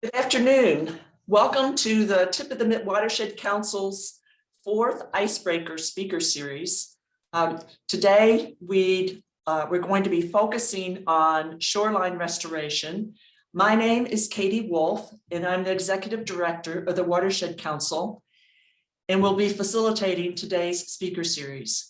Good afternoon. Welcome to the Tip of the Mitt Watershed Council's fourth Icebreaker Speaker Series. Today, we're going to be focusing on shoreline restoration. My name is Katie Wolf, and I'm the Executive Director of the Watershed Council, and will be facilitating today's speaker series.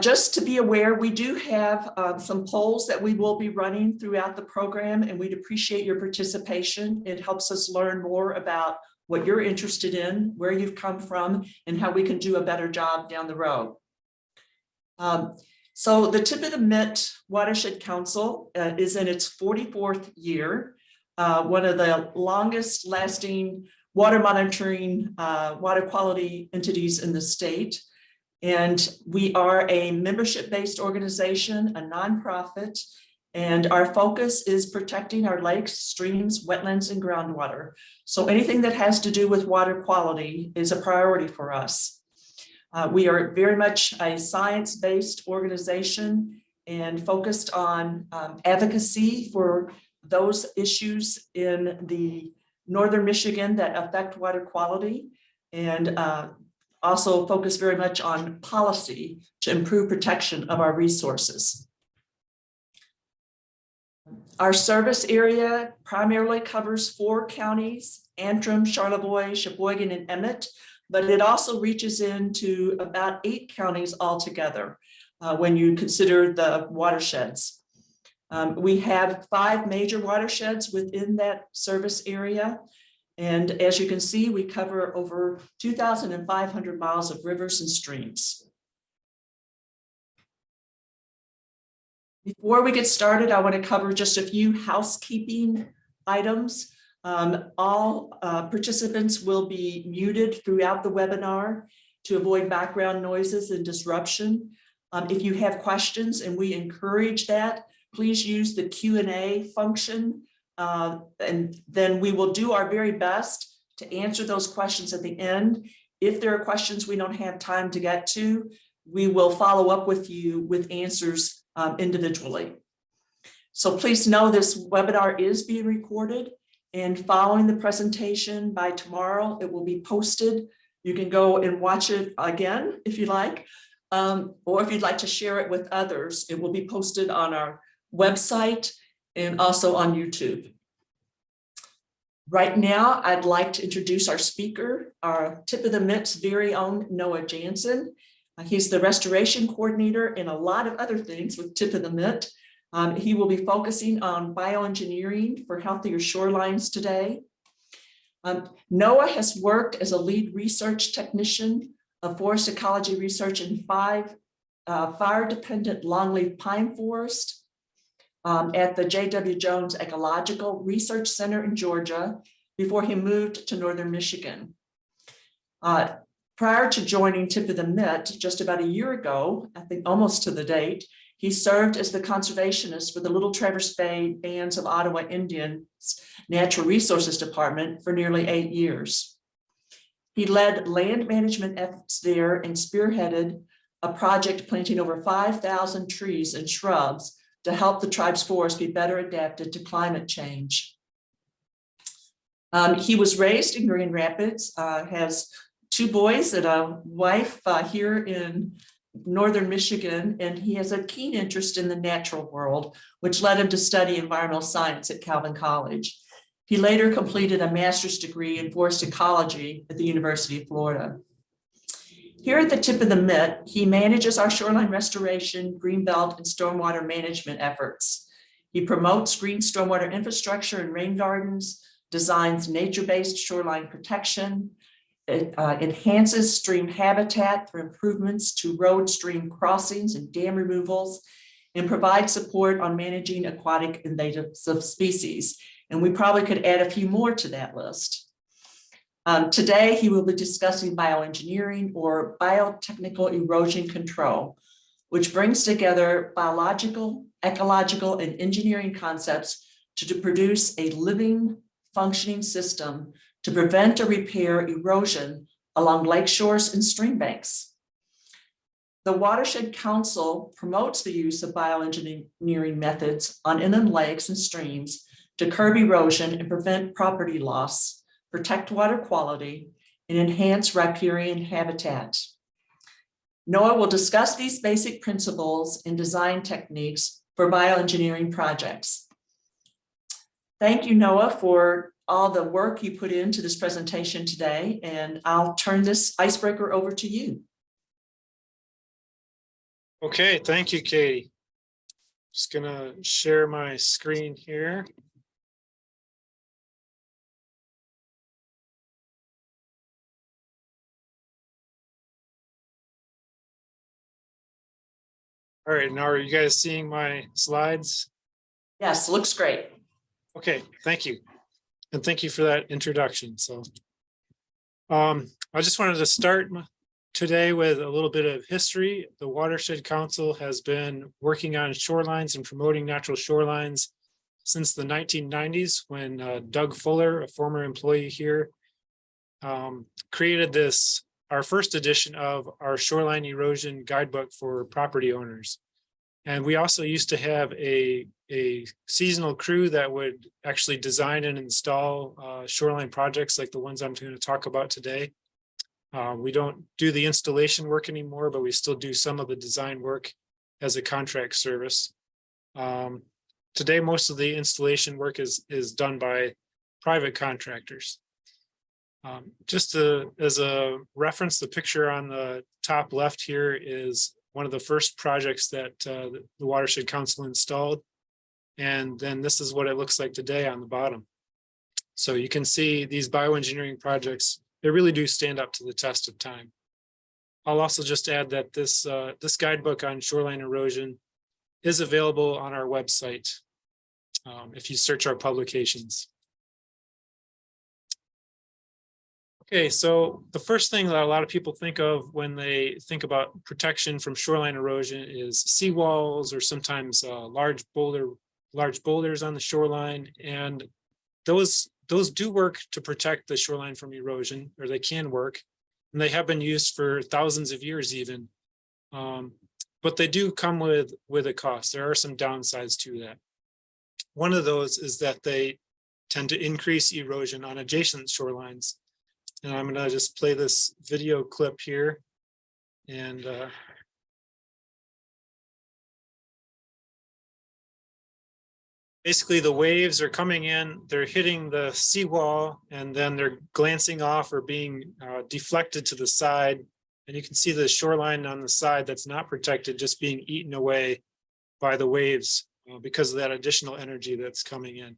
Just to be aware, we do have some polls that we will be running throughout the program, and we'd appreciate your participation. It helps us learn more about what you're interested in, where you've come from, and how we can do a better job down the road. So the Tip of the Mitt Watershed Council is in its 44th year, one of the longest lasting water monitoring, water quality entities in the state. And we are a membership-based organization, a nonprofit, and our focus is protecting our lakes, streams, wetlands, and groundwater. So anything that has to do with water quality is a priority for us. We are very much a science-based organization and focused on advocacy for those issues in the northern Michigan that affect water quality, and also focus very much on policy to improve protection of our resources. Our service area primarily covers 4 counties: Antrim, Charlevoix, Sheboygan, and Emmett, but it also reaches into about 8 counties altogether when you consider the watersheds. We have 5 major watersheds within that service area. And as you can see, we cover over 2,500 miles of rivers and streams. Before we get started, I want to cover just a few housekeeping items. All participants will be muted throughout the webinar to avoid background noises and disruption. If you have questions, and we encourage that, please use the Q&A function. And then we will do our very best to answer those questions at the end. If there are questions we don't have time to get to, we will follow up with you with answers individually. So please know this webinar is being recorded, and following the presentation by tomorrow, it will be posted. You can go and watch it again if you like, or if you'd like to share it with others, it will be posted on our website and also on YouTube. Right now, I'd like to introduce our speaker, our Tip of the Mitt's very own Noah Jansen. He's the restoration coordinator and a lot of other things with Tip of the Mitt. He will be focusing on bioengineering for healthier shorelines today. Noah has worked as a lead research technician of forest ecology research in 5 fire-dependent longleaf pine forests, at the J.W. Jones Ecological Research Center in Georgia before he moved to northern Michigan. Prior to joining Tip of the Mitt just about a year ago, I think almost to the date, he served as the conservationist for the Little Traverse Bay Bands of Ottawa Indians Natural Resources Department for nearly 8 years. He led land management efforts there and spearheaded a project planting over 5,000 trees and shrubs to help the tribe's forest be better adapted to climate change. He was raised in Grand Rapids, has 2 boys and a wife here in northern Michigan, and he has a keen interest in the natural world, which led him to study environmental science at Calvin College. He later completed a master's degree in forest ecology at the University of Florida. Here at the Tip of the Mitt, he manages our shoreline restoration, greenbelt, and stormwater management efforts. He promotes green stormwater infrastructure and rain gardens, designs nature-based shoreline protection, enhances stream habitat through improvements to road stream crossings and dam removals, and provides support on managing aquatic invasive species. And we probably could add a few more to that list. Today, he will be discussing bioengineering, or biotechnical erosion control, which brings together biological, ecological, and engineering concepts to produce a living, functioning system to prevent or repair erosion along lake shores and stream banks. The Watershed Council promotes the use of bioengineering methods on inland lakes and streams to curb erosion and prevent property loss, protect water quality, and enhance riparian habitat. NOAA will discuss these basic principles and design techniques for bioengineering projects. Thank you, NOAA, for all the work you put into this presentation today, and I'll turn this icebreaker over to you. Okay, thank you, Katie. Just gonna share my screen here. All right, now are you guys seeing my slides? Yes, looks great. Okay, thank you. And thank you for that introduction. So I just wanted to start today with a little bit of history. The Watershed Council has been working on shorelines and promoting natural shorelines since the 1990s, when Doug Fuller, a former employee here, created this, our first edition of our shoreline erosion guidebook for property owners. And we also used to have a seasonal crew that would actually design and install shoreline projects like the ones I'm going to talk about today. We don't do the installation work anymore, but we still do some of the design work as a contract service. Today, most of the installation work is done by private contractors. Just as a reference, the picture on the top left here is one of the first projects that the Watershed Council installed. And then this is what it looks like today on the bottom. So you can see these bioengineering projects, they really do stand up to the test of time. I'll also just add that this guidebook on shoreline erosion is available on our website if you search our publications. Okay, so the first thing that a lot of people think of when they think about protection from shoreline erosion is seawalls, or sometimes large boulders on the shoreline. And those do work to protect the shoreline from erosion, or they can work, and they have been used for thousands of years even. But they do come with a cost. There are some downsides to that. One of those is that they tend to increase erosion on adjacent shorelines. And I'm going to just play this video clip here. And basically the waves are coming in, they're hitting the seawall, and then they're glancing off or being deflected to the side. And you can see the shoreline on the side that's not protected just being eaten away by the waves because of that additional energy that's coming in.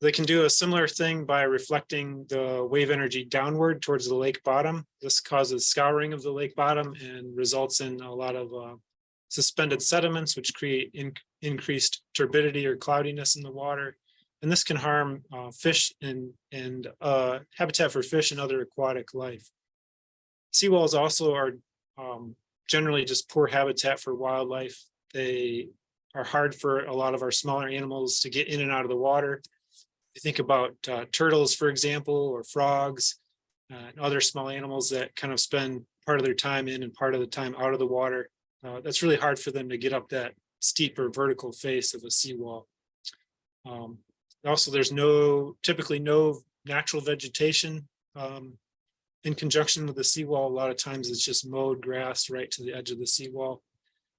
They can do a similar thing by reflecting the wave energy downward towards the lake bottom. This causes scouring of the lake bottom and results in a lot of suspended sediments, which create increased turbidity or cloudiness in the water. And this can harm fish and habitat for fish and other aquatic life. Seawalls also are generally just poor habitat for wildlife. They are hard for a lot of our smaller animals to get in and out of the water. You think about turtles, for example, or frogs, and other small animals that kind of spend part of their time in and part of the time out of the water. That's really hard for them to get up that steep or vertical face of a seawall. Also, there's typically no natural vegetation in conjunction with the seawall. A lot of times it's just mowed grass right to the edge of the seawall.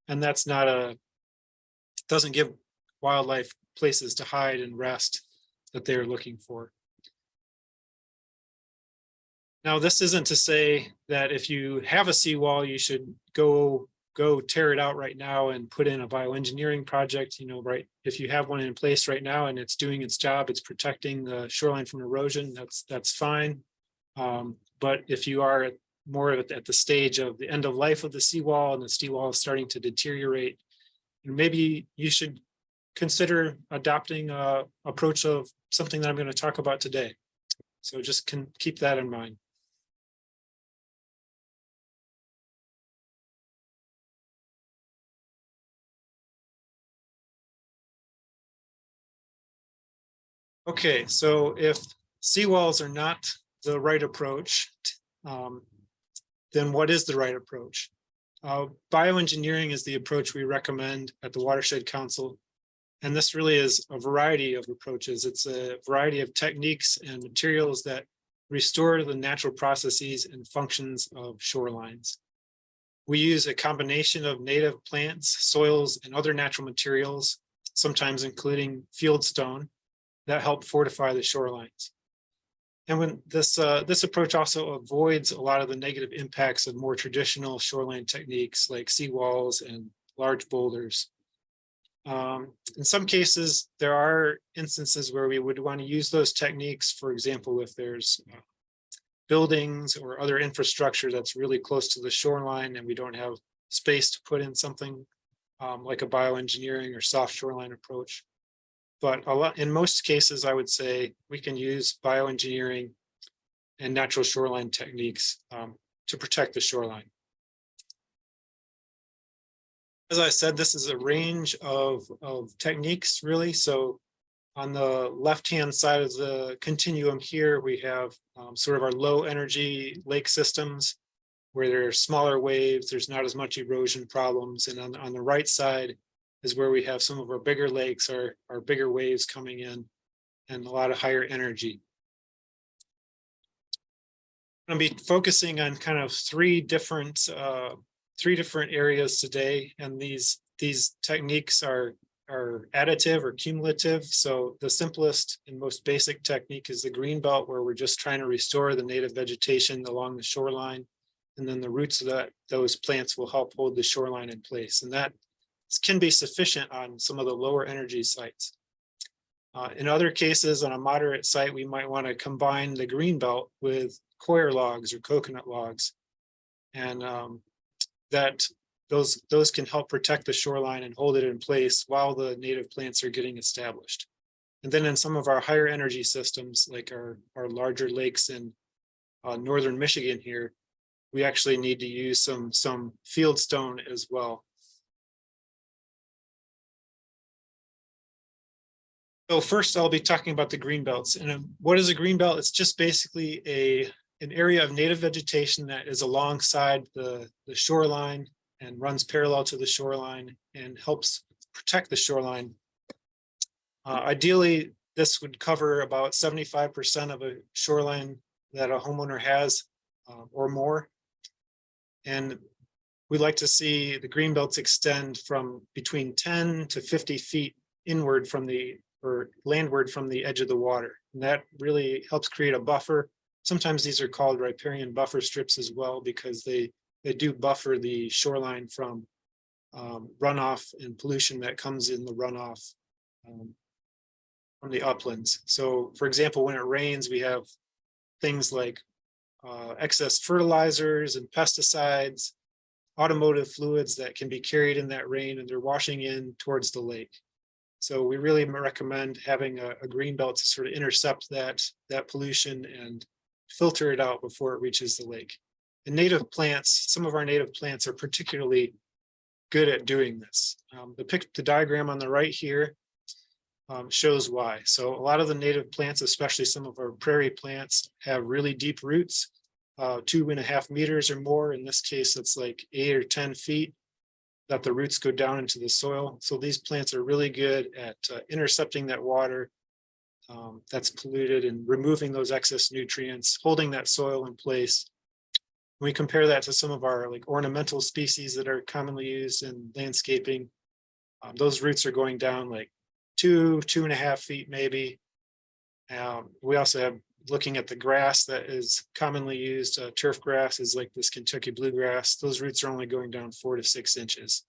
And that's doesn't give wildlife places to hide and rest that they're looking for. Now, this isn't to say that if you have a seawall, you should go tear it out right now and put in a bioengineering project. Right? If you have one in place right now and it's doing its job, it's protecting the shoreline from erosion, that's fine. But if you are more at the stage of the end of life of the seawall and the seawall is starting to deteriorate, maybe you should consider adopting an approach of something that I'm going to talk about today. So just keep that in mind. Okay, so if seawalls are not the right approach, then what is the right approach? Bioengineering is the approach we recommend at the Watershed Council. And this really is a variety of approaches. It's a variety of techniques and materials that restore the natural processes and functions of shorelines. We use a combination of native plants, soils, and other natural materials, sometimes including fieldstone, that help fortify the shorelines. And when this approach also avoids a lot of the negative impacts of more traditional shoreline techniques like seawalls and large boulders. In some cases, there are instances where we would want to use those techniques. For example, if there's buildings or other infrastructure that's really close to the shoreline and we don't have space to put in something like a bioengineering or soft shoreline approach. But in most cases, I would say we can use bioengineering and natural shoreline techniques to protect the shoreline. As I said, this is a range of techniques, really. So on the left-hand side of the continuum here, we have sort of our low energy lake systems where there are smaller waves, there's not as much erosion problems. And on the right side is where we have some of our bigger lakes, our bigger waves coming in and a lot of higher energy. I'm going to be focusing on kind of three different areas today, and these techniques are additive or cumulative. So the simplest and most basic technique is the green belt, where we're just trying to restore the native vegetation along the shoreline, and then the roots of those plants will help hold the shoreline in place, and that can be sufficient on some of the lower energy sites. In other cases, on a moderate site, we might want to combine the green belt with coir logs or coconut logs, and those can help protect the shoreline and hold it in place while the native plants are getting established. And then in some of our higher energy systems, like our larger lakes in northern Michigan here, we actually need to use some fieldstone as well. So first, I'll be talking about the green belts. And what is a green belt? It's just basically an area of native vegetation that is alongside the shoreline and runs parallel to the shoreline and helps protect the shoreline. Ideally, this would cover about 75% of a shoreline that a homeowner has or more. And we like to see the green belts extend from between 10 to 50 feet inward from or landward from the edge of the water. And that really helps create a buffer. Sometimes these are called riparian buffer strips as well, because they do buffer the shoreline from runoff and pollution that comes in the runoff from the uplands. So for example, when it rains, we have things like excess fertilizers and pesticides, automotive fluids that can be carried in that rain, and they're washing in towards the lake. So we really recommend having a green belt to sort of intercept that pollution and filter it out before it reaches the lake. And native plants, some of our native plants are particularly good at doing this. The diagram on the right here shows why. So a lot of the native plants, especially some of our prairie plants, have really deep roots, 2.5 meters or more. In this case, it's like 8 or 10 feet that the roots go down into the soil. So these plants are really good at intercepting that water that's polluted and removing those excess nutrients, holding that soil in place. When we compare that to some of our like ornamental species that are commonly used in landscaping, those roots are going down like 2.5 feet maybe. We also have, looking at the grass that is commonly used, turf grass is like this Kentucky bluegrass. Those roots are only going down 4 to 6 inches.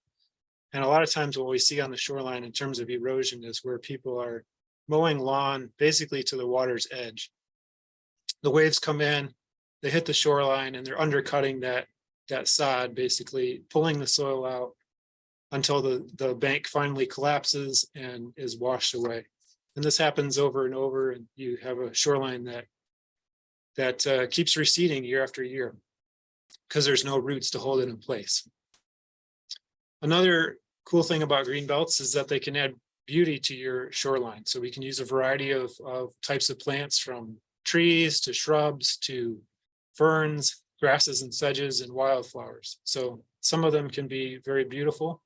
And a lot of times what we see on the shoreline in terms of erosion is where people are mowing lawn basically to the water's edge. The waves come in, they hit the shoreline, and they're undercutting that sod, basically pulling the soil out until the bank finally collapses and is washed away. And this happens over and over, and you have a shoreline that keeps receding year after year because there's no roots to hold it in place. Another cool thing about green belts is that they can add beauty to your shoreline. So we can use a variety of types of plants, from trees to shrubs to ferns, grasses and sedges, and wildflowers. So some of them can be very beautiful.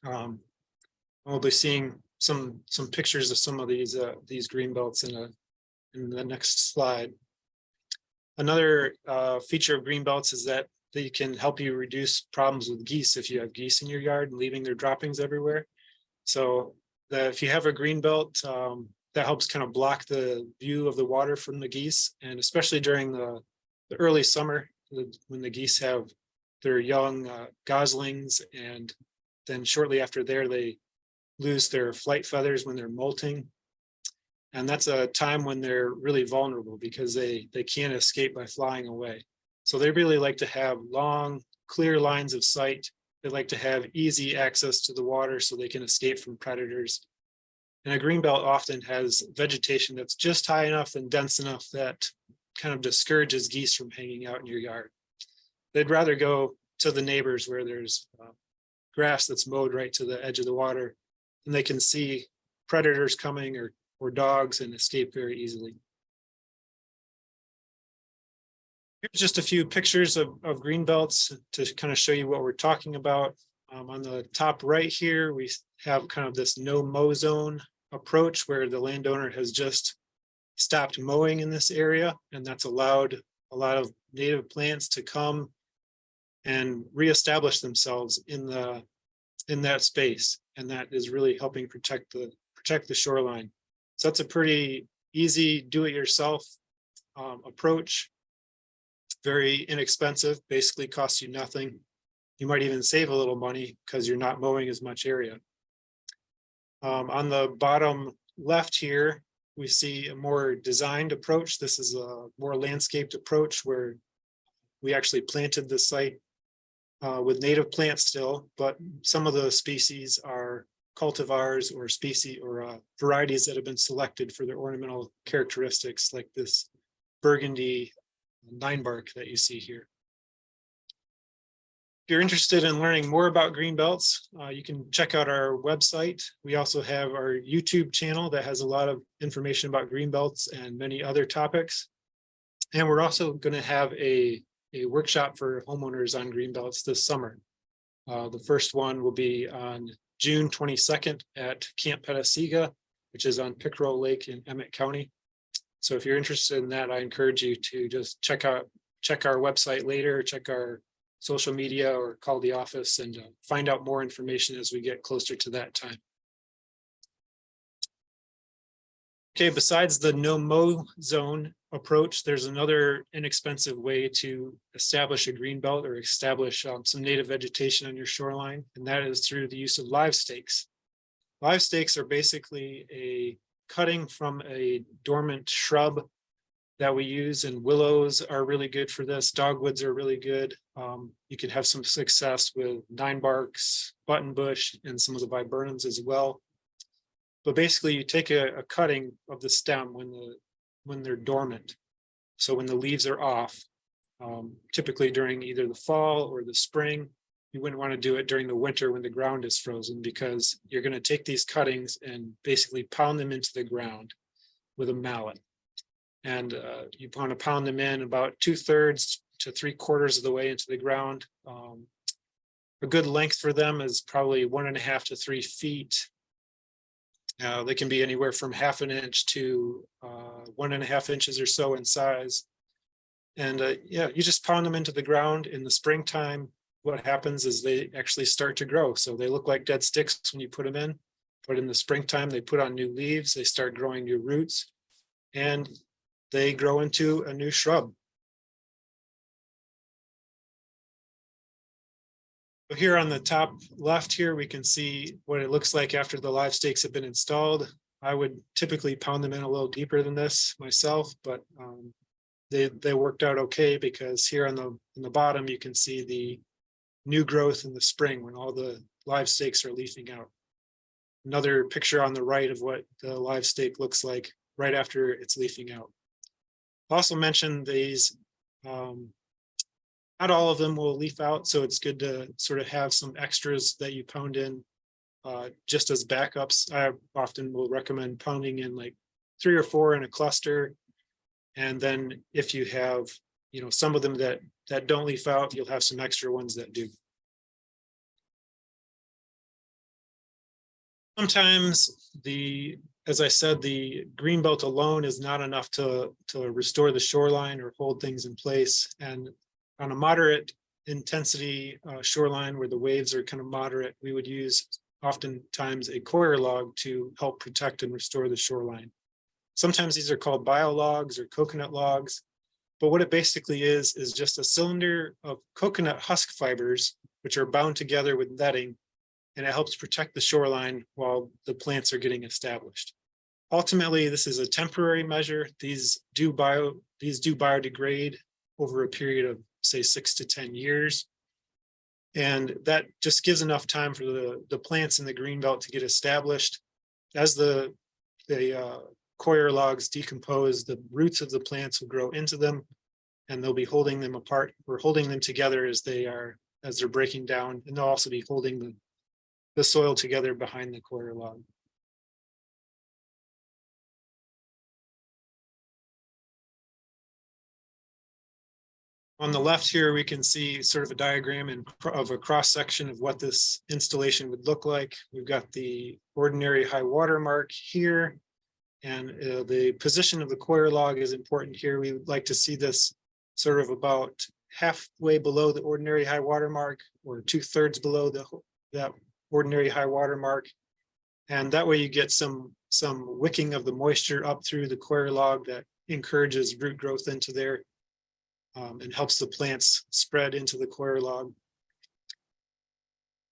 We'll be seeing some pictures of some of these green belts in the next slide. Another feature of green belts is that they can help you reduce problems with geese if you have geese in your yard leaving their droppings everywhere. So if you have a green belt, that helps kind of block the view of the water from the geese, and especially during the early summer when the geese have their young goslings, and then shortly after there they lose their flight feathers when they're molting. And that's a time when they're really vulnerable because they can't escape by flying away. So they really like to have long, clear lines of sight. They like to have easy access to the water so they can escape from predators. And a greenbelt often has vegetation that's just high enough and dense enough that kind of discourages geese from hanging out in your yard. They'd rather go to the neighbors where there's grass that's mowed right to the edge of the water, and they can see predators coming or dogs and escape very easily. Here's just a few pictures of green belts to kind of show you what we're talking about. On the top right here, we have kind of this no mow zone approach where the landowner has just stopped mowing in this area, and that's allowed a lot of native plants to come and reestablish themselves in that space, and that is really helping protect the shoreline. So that's a pretty easy do-it-yourself approach. Very inexpensive, basically costs you nothing. You might even save a little money because you're not mowing as much area. On the bottom left here, we see a more designed approach. This is a more landscaped approach where we actually planted the site with native plants still, but some of the species are cultivars or species or varieties that have been selected for their ornamental characteristics, like this burgundy ninebark that you see here. If you're interested in learning more about green belts, you can check out our website. We also have our YouTube channel that has a lot of information about green belts and many other topics. And we're also going to have a workshop for homeowners on green belts this summer. The first one will be on June 22nd at Camp Petasiga, which is on Pickerel Lake in Emmett County. So if you're interested in that, I encourage you to just check our website later, check our social media, or call the office and find out more information as we get closer to that time. Okay, besides the no mow zone approach, there's another inexpensive way to establish a green belt or establish some native vegetation on your shoreline, and that is through the use of live stakes. Live stakes are basically a cutting from a dormant shrub that we use, and willows are really good for this. Dogwoods are really good. You can have some success with ninebarks, buttonbush, and some of the viburnums as well. But basically, you take a cutting of the stem when they're dormant. So when the leaves are off, typically during either the fall or the spring. You wouldn't want to do it during the winter when the ground is frozen, because you're going to take these cuttings and basically pound them into the ground with a mallet. And you want to pound them in about 2/3 to 3/4 of the way into the ground. A good length for them is probably 1.5 to 3 feet. They can be anywhere from 1/2 inch to 1.5 inches or so in size. And yeah, you just pound them into the ground in the springtime. What happens is they actually start to grow. So they look like dead sticks when you put them in, but in the springtime, they put on new leaves, they start growing new roots, and they grow into a new shrub. So here on the top left here, we can see what it looks like after the live stakes have been installed. I would typically pound them in a little deeper than this myself, but they worked out okay, because here on the bottom, you can see the new growth in the spring when all the live stakes are leafing out. Another picture on the right of what the live stake looks like right after it's leafing out. I also mentioned these, not all of them will leaf out, so it's good to sort of have some extras that you pound in just as backups. I often will recommend pounding in like 3 or 4 in a cluster. And then if you have, some of them that don't leaf out, you'll have some extra ones that do. Sometimes as I said, the greenbelt alone is not enough to restore the shoreline or hold things in place. And on a moderate intensity shoreline where the waves are kind of moderate, we would use oftentimes a coir log to help protect and restore the shoreline. Sometimes these are called biologs or coconut logs, but what it basically is just a cylinder of coconut husk fibers, which are bound together with netting, and it helps protect the shoreline while the plants are getting established. Ultimately, this is a temporary measure. These do biodegrade over a period of, say, 6 to 10 years. And that just gives enough time for the plants in the greenbelt to get established. As the coir logs decompose, the roots of the plants will grow into them, and they'll be holding them apart or holding them together as they're breaking down. And they'll also be holding the soil together behind the coir log. On the left here, we can see sort of a diagram of a cross section of what this installation would look like. We've got the ordinary high water mark here, and the position of the coir log is important here. We would like to see this sort of about halfway below the ordinary high water mark, or 2/3 below that ordinary high water mark. And that way you get some wicking of the moisture up through the coir log that encourages root growth into there. And helps the plants spread into the coir log.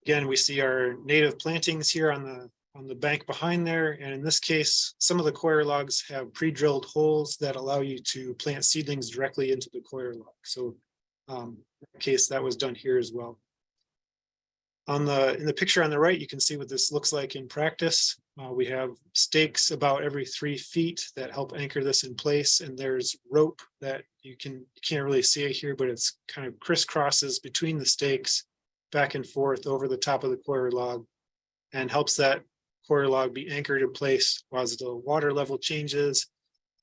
Again, we see our native plantings here on the bank behind there. And in this case, some of the coir logs have pre-drilled holes that allow you to plant seedlings directly into the coir log. So in that case, that was done here as well. In the picture on the right, you can see what this looks like in practice. We have stakes about every 3 feet that help anchor this in place, and there's rope that you can't really see it here, but it's kind of crisscrosses between the stakes back and forth over the top of the coir log, and helps that coir log be anchored in place as the water level changes,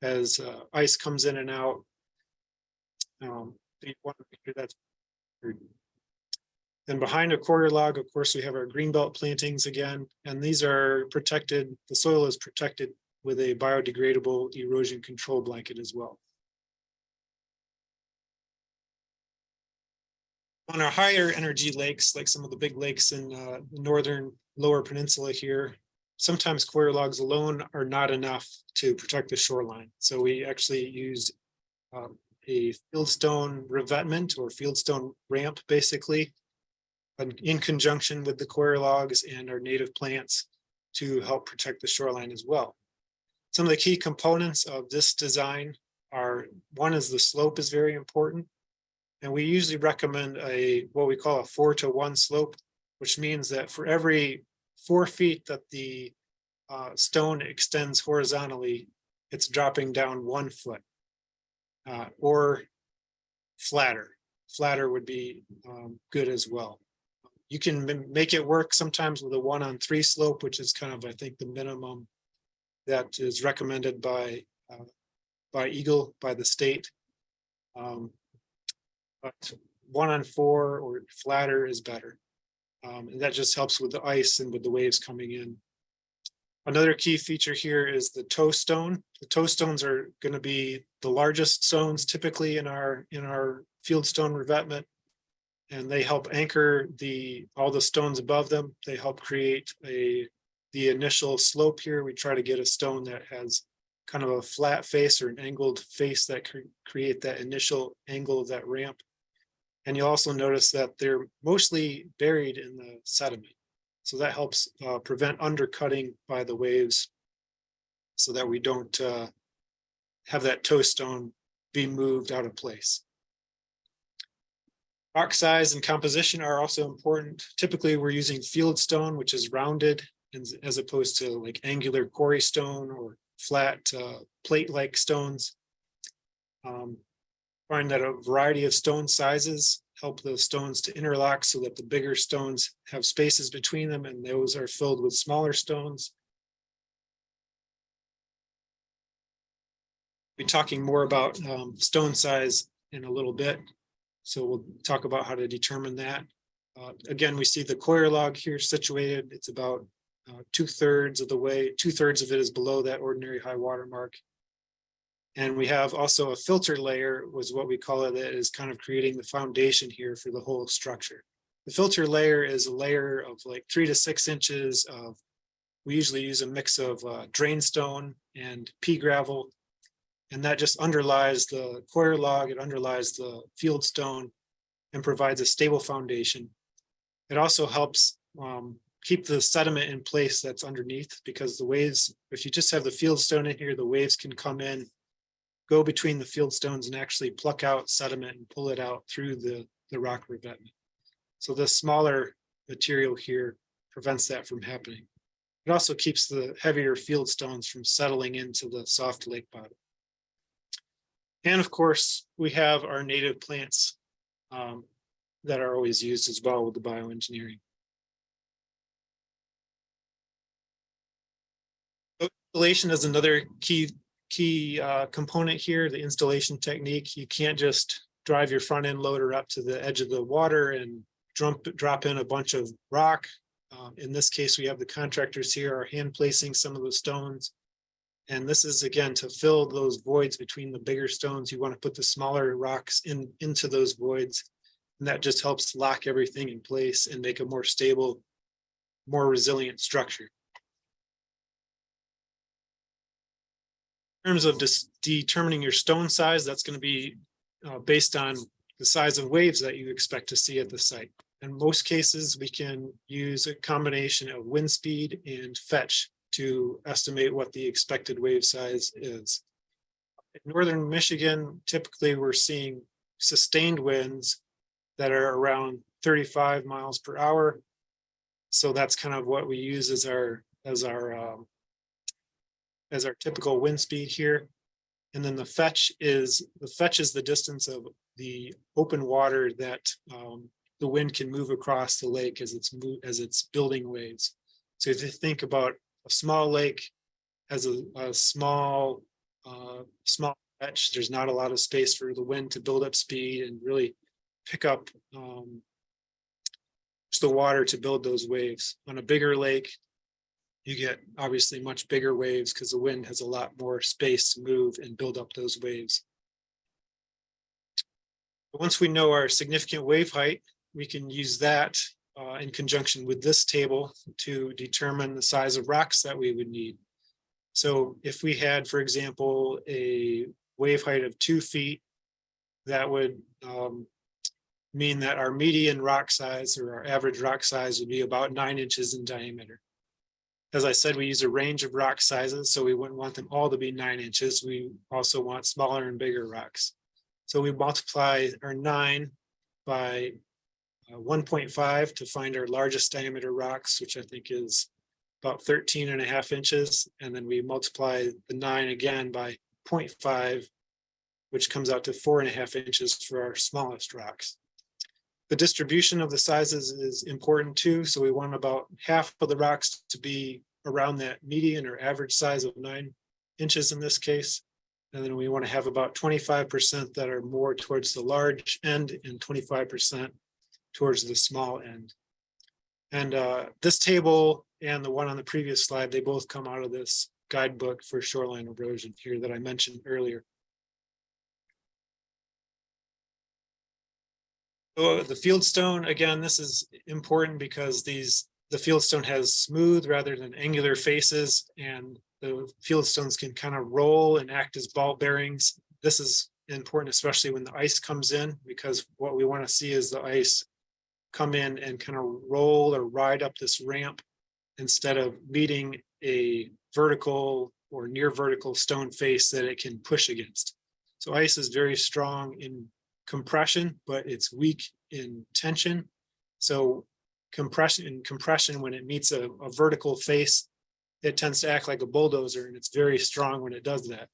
as ice comes in and out. You want to make sure that's. And behind a coir log, of course, we have our greenbelt plantings again, and these are protected. The soil is protected with a biodegradable erosion control blanket as well. On our higher energy lakes, like some of the big lakes in the northern lower peninsula here, sometimes coir logs alone are not enough to protect the shoreline. So we actually used a fieldstone revetment or fieldstone ramp, basically, in conjunction with the coir logs and our native plants to help protect the shoreline as well. Some of the key components of this design are, one is the slope is very important. And we usually recommend what we call a 4-to-1 slope, which means that for every 4 feet that the stone extends horizontally, it's dropping down 1 foot, or flatter. Flatter would be good as well. You can make it work sometimes with a 1-on-3 slope, which is kind of, I think, the minimum that is recommended by Eagle, by the state. But 1-on-4 or flatter is better. And that just helps with the ice and with the waves coming in. Another key feature here is the toe stone. The toe stones are going to be the largest stones typically in our fieldstone revetment. And they help anchor all the stones above them. They help create the initial slope here. We try to get a stone that has kind of a flat face or an angled face that create that initial angle of that ramp. And you'll also notice that they're mostly buried in the sediment. So that helps prevent undercutting by the waves so that we don't have that toe stone be moved out of place. Rock size and composition are also important. Typically, we're using fieldstone, which is rounded, as opposed to like angular quarry stone or flat plate-like stones. Find that a variety of stone sizes help the stones to interlock so that the bigger stones have spaces between them, and those are filled with smaller stones. We'll be talking more about stone size in a little bit. So we'll talk about how to determine that. Again, we see the coir log here situated. It's about 2/3 of the way, 2/3 of it is below that ordinary high water mark. And we have also a filter layer, was what we call it, that is kind of creating the foundation here for the whole structure. The filter layer is a layer of like 3 to 6 inches of, we usually use a mix of drain stone and pea gravel. And that just underlies the coir log, it underlies the field stone and provides a stable foundation. It also helps keep the sediment in place that's underneath, because the waves, if you just have the field stone in here, the waves can come in, go between the field stones and actually pluck out sediment and pull it out through the rock revetment. So this smaller material here prevents that from happening. It also keeps the heavier field stones from settling into the soft lake bottom. And of course, we have our native plants that are always used as well with the bioengineering. Installation is another key component here, the installation technique. You can't just drive your front end loader up to the edge of the water and drop in a bunch of rock. In this case, we have the contractors here are hand placing some of the stones. And this is, again, to fill those voids between the bigger stones. You want to put the smaller rocks into those voids. And that just helps lock everything in place and make a more stable, more resilient structure. In terms of just determining your stone size, that's going to be based on the size of waves that you expect to see at the site. In most cases, we can use a combination of wind speed and fetch to estimate what the expected wave size is. In northern Michigan, typically we're seeing sustained winds that are around 35 miles per hour. So that's kind of what we use as our typical wind speed here. And then the fetch is the distance of the open water that the wind can move across the lake as it's building waves. So if you think about a small lake as a small fetch, there's not a lot of space for the wind to build up speed and really pick up the water to build those waves. On a bigger lake, you get obviously much bigger waves because the wind has a lot more space to move and build up those waves. Once we know our significant wave height, we can use that in conjunction with this table to determine the size of rocks that we would need. So if we had, for example, a wave height of 2 feet, that would mean that our median rock size or our average rock size would be about 9 inches in diameter. As I said, we use a range of rock sizes, so we wouldn't want them all to be 9 inches. We also want smaller and bigger rocks. So we multiply our 9 by 1.5 to find our largest diameter rocks, which I think is about 13.5 inches. And then we multiply the 9 again by 0.5, which comes out to 4.5 inches for our smallest rocks. The distribution of the sizes is important too. So we want about half of the rocks to be around that median or average size of 9 inches in this case. And then we want to have about 25% that are more towards the large end and 25% towards the small end. And this table and the one on the previous slide, they both come out of this guidebook for shoreline erosion here that I mentioned earlier. So the fieldstone, again, this is important because the fieldstone has smooth rather than angular faces, and the fieldstones can kind of roll and act as ball bearings. This is important, especially when the ice comes in, because what we want to see is the ice come in and kind of roll or ride up this ramp instead of meeting a vertical or near vertical stone face that it can push against. So ice is very strong in compression, but it's weak in tension. So compression, when it meets a vertical face, it tends to act like a bulldozer, and it's very strong when it does that.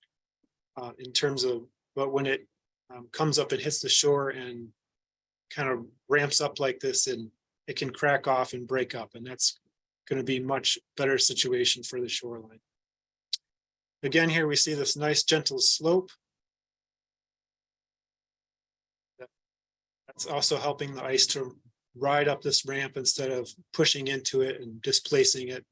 But when it comes up and hits the shore and kind of ramps up like this, and it can crack off and break up, and that's going to be much better situation for the shoreline. Again, here we see this nice gentle slope. That's also helping the ice to ride up this ramp instead of pushing into it and displacing it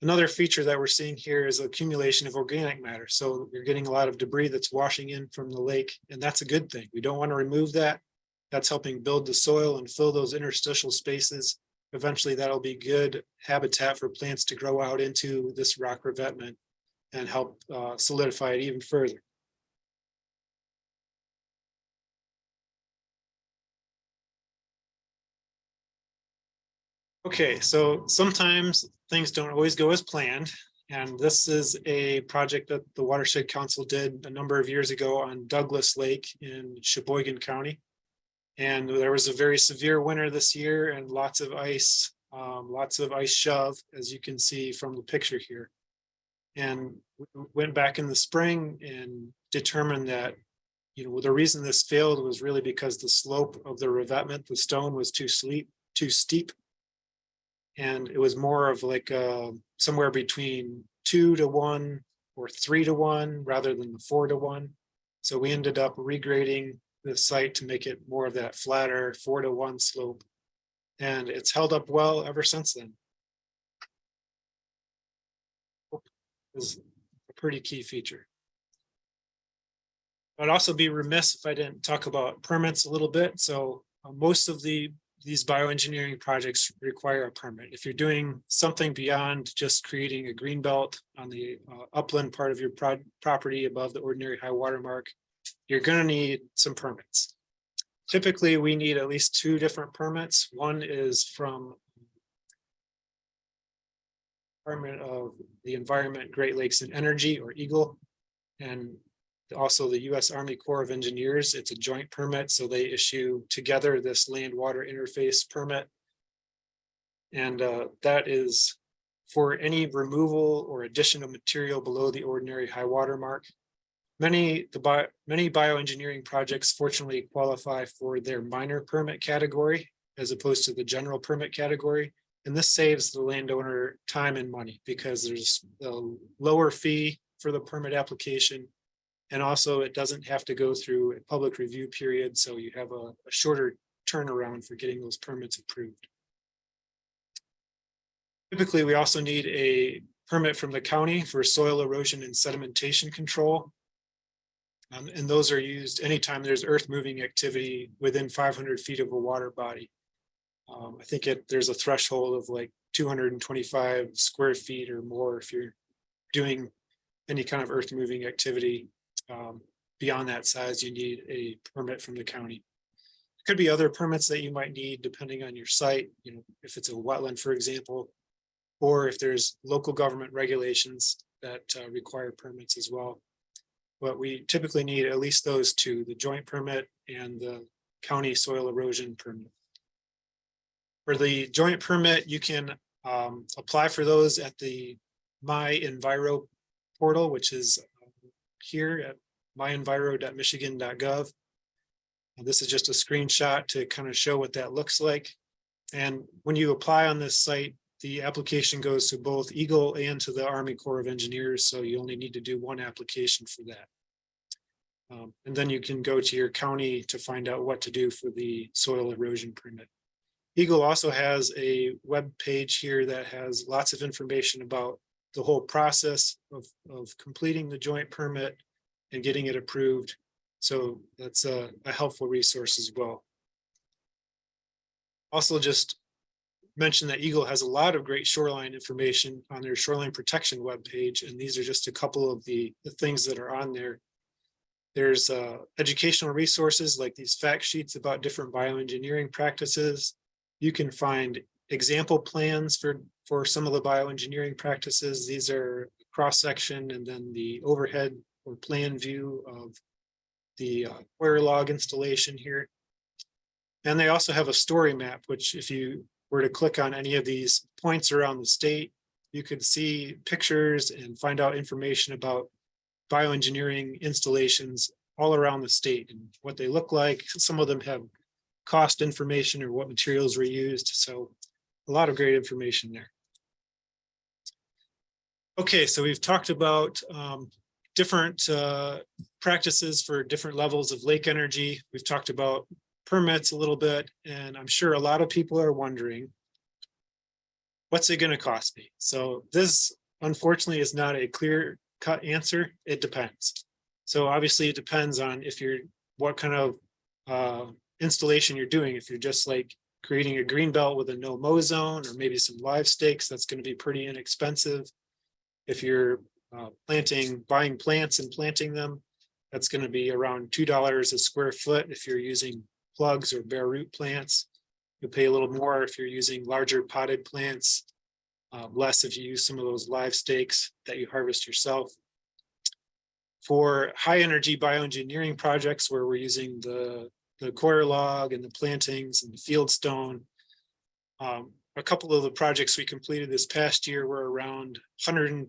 Another feature that we're seeing here is accumulation of organic matter. So you're getting a lot of debris that's washing in from the lake, and that's a good thing. We don't want to remove that. That's helping build the soil and fill those interstitial spaces. Eventually, that'll be good habitat for plants to grow out into this rock revetment and help solidify it even further. Okay, so sometimes things don't always go as planned. And this is a project that the Watershed Council did a number of years ago on Douglas Lake in Sheboygan County. And there was a very severe winter this year and lots of ice shove, as you can see from the picture here. And we went back in the spring and determined that, the reason this failed was really because the slope of the revetment, the stone was too steep. And it was more of like somewhere between 2 to 1 or 3 to 1 rather than the 4 to 1. So we ended up regrading the site to make it more of that flatter 4 to 1 slope. And it's held up well ever since then. Is a pretty key feature. I'd also be remiss if I didn't talk about permits a little bit. So most of these bioengineering projects require a permit. If you're doing something beyond just creating a green belt on the upland part of your property above the ordinary high water mark, you're going to need some permits. Typically, we need at least 2 different permits. One is from Department of the Environment, Great Lakes and Energy, or EGLE, and also the U.S. Army Corps of Engineers. It's a joint permit, so they issue together this land-water interface permit. And that is for any removal or addition of material below the ordinary high water mark. Many bioengineering projects fortunately qualify for their minor permit category as opposed to the general permit category. And this saves the landowner time and money because there's a lower fee for the permit application. And also it doesn't have to go through a public review period. So you have a shorter turnaround for getting those permits approved. Typically, we also need a permit from the county for soil erosion and sedimentation control. And those are used anytime there's earth moving activity within 500 feet of a water body. I think there's a threshold of like 225 square feet or more if you're doing any kind of earth moving activity. Beyond that size, you need a permit from the county. Could be other permits that you might need depending on your site, if it's a wetland, for example, or if there's local government regulations that require permits as well. But we typically need at least those 2, the joint permit and the county soil erosion permit. For the joint permit, you can apply for those at the MyEnviro portal, which is here at mynviro.michigan.gov. This is just a screenshot to kind of show what that looks like. And when you apply on this site, the application goes to both EGLE and to the Army Corps of Engineers. So you only need to do one application for that. And then you can go to your county to find out what to do for the soil erosion permit. EGLE also has a web page here that has lots of information about the whole process of completing the joint permit and getting it approved. So that's a helpful resource as well. Also, just mention that EGLE has a lot of great shoreline information on their shoreline protection webpage, and these are just a couple of the things that are on there. There's educational resources like these fact sheets about different bioengineering practices. You can find example plans for some of the bioengineering practices. These are cross-section and then the overhead or plan view of the query log installation here. And they also have a story map, which if you were to click on any of these points around the state, you could see pictures and find out information about bioengineering installations all around the state and what they look like. Some of them have cost information or what materials were used. So a lot of great information there. Okay, so we've talked about different practices for different levels of lake energy. We've talked about permits a little bit, and I'm sure a lot of people are wondering, what's it going to cost me? So this unfortunately is not a clear cut answer. It depends. So obviously it depends on what kind of installation you're doing. If you're just like creating a green belt with a no mow zone or maybe some live stakes, that's going to be pretty inexpensive. If you're buying plants and planting them, that's going to be around $2 a square foot. If you're using plugs or bare root plants, you'll pay a little more if you're using larger potted plants, less if you use some of those live stakes that you harvest yourself. For high energy bioengineering projects where we're using the coir log and the plantings and the field stone, a couple of the projects we completed this past year were around $125,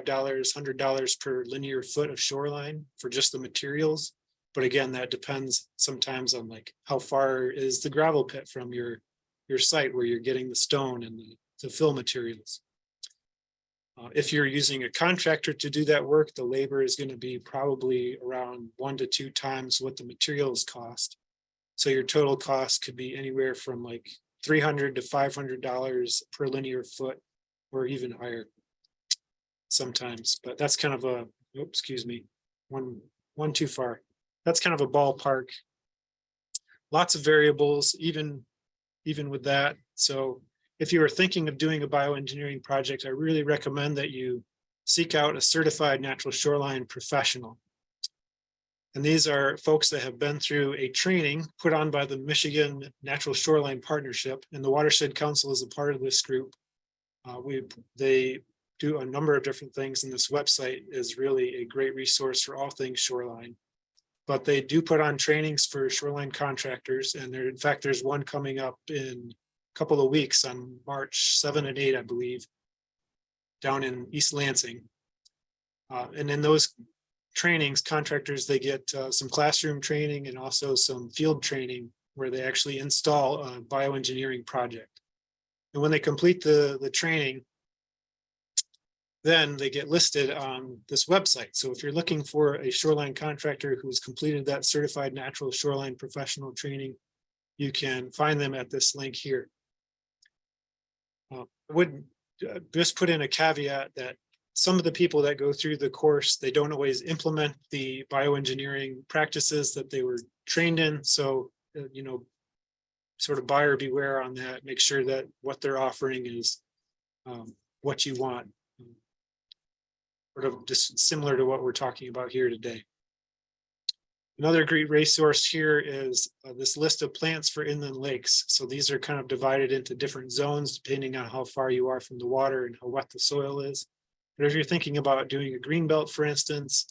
$100 per linear foot of shoreline for just the materials. But again, that depends sometimes on like how far is the gravel pit from your site where you're getting the stone and the fill materials. If you're using a contractor to do that work, the labor is going to be probably around 1 to 2 times what the materials cost. So your total cost could be anywhere from like $300 to $500 per linear foot, or even higher sometimes. But that's kind of a, excuse me, one too far. That's kind of a ballpark. Lots of variables, even with that. So if you are thinking of doing a bioengineering project, I really recommend that you seek out a certified natural shoreline professional. And these are folks that have been through a training put on by the Michigan Natural Shoreline Partnership, and the Watershed Council is a part of this group. They do a number of different things, and this website is really a great resource for all things shoreline. But they do put on trainings for shoreline contractors, and in fact, there's one coming up in a couple of weeks on March 7 and 8, I believe, down in East Lansing. And in those trainings, contractors, they get some classroom training and also some field training where they actually install a bioengineering project. And when they complete the training, then they get listed on this website. So if you're looking for a shoreline contractor who's completed that certified natural shoreline professional training, you can find them at this link here. I would just put in a caveat that some of the people that go through the course, they don't always implement the bioengineering practices that they were trained in. So, sort of buyer beware on that. Make sure that what they're offering is what you want. Sort of just similar to what we're talking about here today. Another great resource here is this list of plants for inland lakes. So these are kind of divided into different zones depending on how far you are from the water and how wet the soil is. But if you're thinking about doing a green belt, for instance,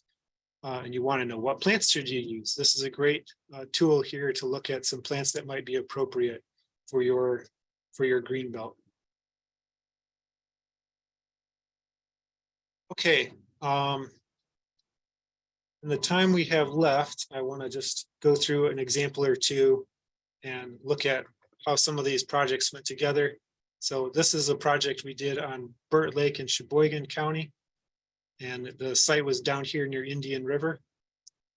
and you want to know what plants should you use, this is a great tool here to look at some plants that might be appropriate for your green belt. Okay. In the time we have left, I want to just go through an example or two and look at how some of these projects went together. So this is a project we did on Burt Lake in Sheboygan County. And the site was down here near Indian River.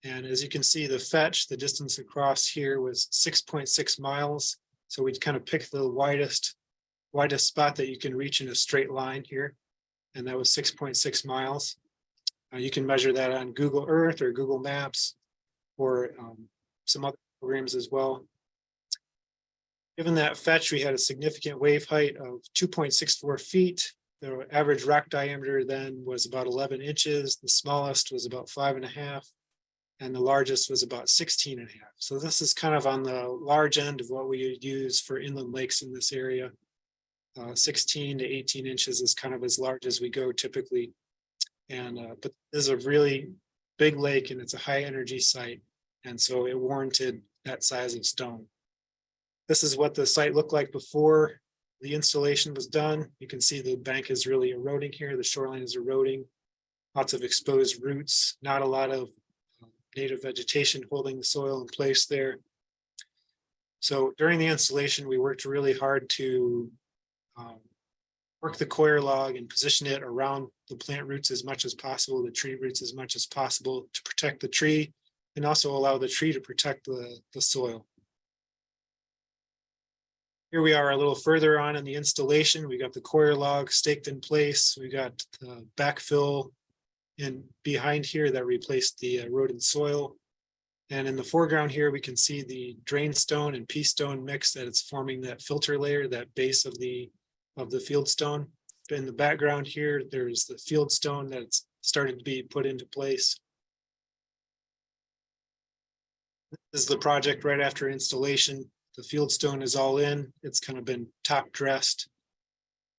And as you can see, the fetch, the distance across here was 6.6 miles. So we kind of picked the widest spot that you can reach in a straight line here. And that was 6.6 miles. You can measure that on Google Earth or Google Maps or some other programs as well. Given that fetch, we had a significant wave height of 2.64 feet. The average rock diameter then was about 11 inches. The smallest was about 5.5, and the largest was about 16.5. So this is kind of on the large end of what we use for inland lakes in this area. 16 to 18 inches is kind of as large as we go typically. And but this is a really big lake and it's a high energy site. And so it warranted that size of stone. This is what the site looked like before the installation was done. You can see the bank is really eroding here. The shoreline is eroding. Lots of exposed roots, not a lot of native vegetation holding the soil in place there. So during the installation, we worked really hard to work the coir log and position it around the plant roots as much as possible, the tree roots as much as possible to protect the tree and also allow the tree to protect the soil. Here we are a little further on in the installation. We got the coir log staked in place. We got the backfill in behind here that replaced the eroded soil. And in the foreground here, we can see the drain stone and pea stone mix that it's forming that filter layer, that base of the field stone. In the background here, there's the field stone that's started to be put into place. This is the project right after installation. The field stone is all in. It's kind of been top dressed